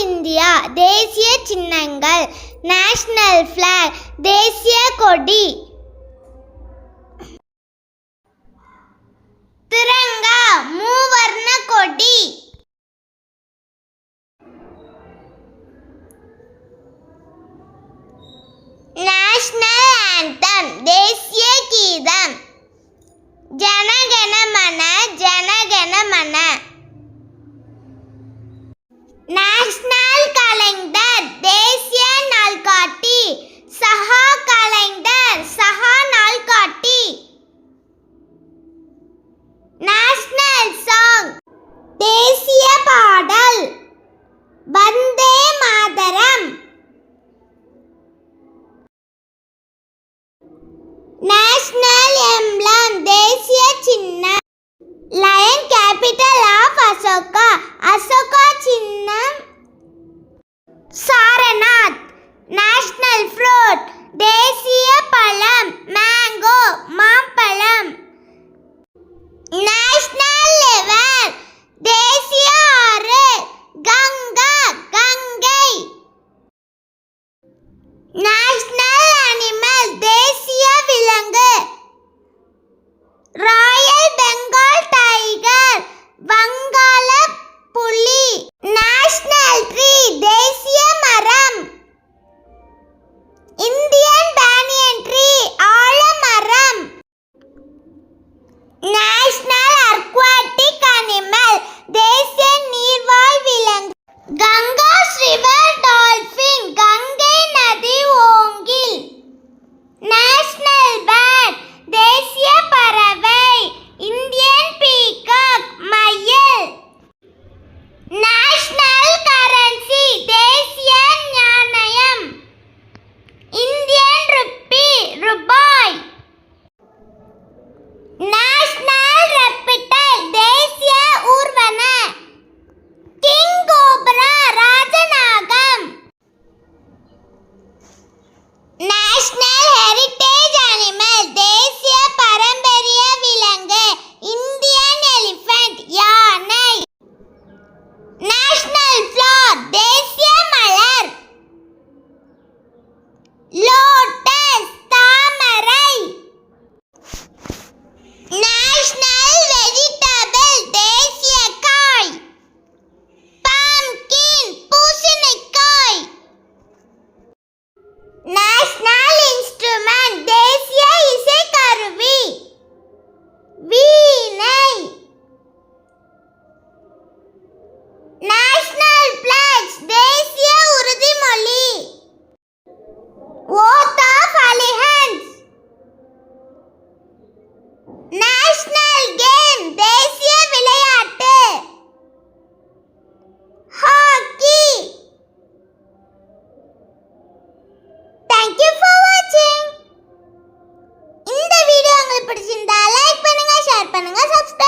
India தேசிய சின்னங்கள் national flag தேசிய கொடி திரங்கா மூவர்ண கொடி நேஷனல் ஆந்தம் தேசிய கீதம் ஜனகணமன ஜனகணமன நேஷனல் கலெண்டர் தேசிய நாள்காட்டி சஹா கலெண்டர் சஹா நாள்காட்டி நேஷனல் சாங் தேசிய பாடல் வந்தே மாதரம் நேஷனல் எம்ப்ளம் தேசிய சின்னம் lion capital of Ashoka Ashoka சின்னம் சாரநாத் நேஷனல் ஃப்ரூட் தேசிய பழம் மேங்கோ மாம்பழம் நேஷனல் ரிவர் தேசிய ஆறு கங்கா கங்கை நேஷனல் அனிமல் தேசிய விலங்கு ராயல் பெங்கால் டைகர் வங்காள புலி நேஷனல் ட்ரீ தேசிய மரம் இந்தியன் பேனியன் ட்ரீ ஆலமரம் நேஷனல் அக்வாட்டிக் அனிமல் தேசிய நீர்வாழ் விலங்கு கங்காஸ் ரிவர் டால்பின் கங்கை நதி ஓங்கில் நேஷனல் பேர்ட் தேசிய பறவை இந்தியன் பீகாக் மயில் நேஷனல் கரன்சி தேசிய நாணயம் இந்தியன் ருப்பி ரூபாய் நேஷனல் ரெப்டைல் தேசிய ஊர்வன கிங் கோப்ரா ராஜநாகம் நேஷனல் ஹெரிட்டேஜ் அனிமல் தேசிய பாரம்பரிய விலங்கு இந்தியன் எலிஃபண்ட் யானை நேஷனல் ஃப்ளவர் தேசிய மலர் லோட்டஸ் தாமரை நேஷனல் வெஜிடபிள் தேசிய காய் பம்ப்கின் பூசணிக்காய் நேஷனல் இன்ஸ்ட்ருமெண்ட் தேசிய இசைக்கருவி வீணை நேஷனல் பிளாக்ஸ் தேசிய உறுதிமொழி ஓத் ஆஃப் அலிஹன்ஸ் நேஷனல் கேம் தேசிய விளையாட்டு hockey. Thank you for watching. இந்த வீடியோ உங்களுக்கு பிடிச்சிருந்தா லைக் பண்ணுங்க, ஷேர் பண்ணுங்க, சப்ஸ்கிரைப்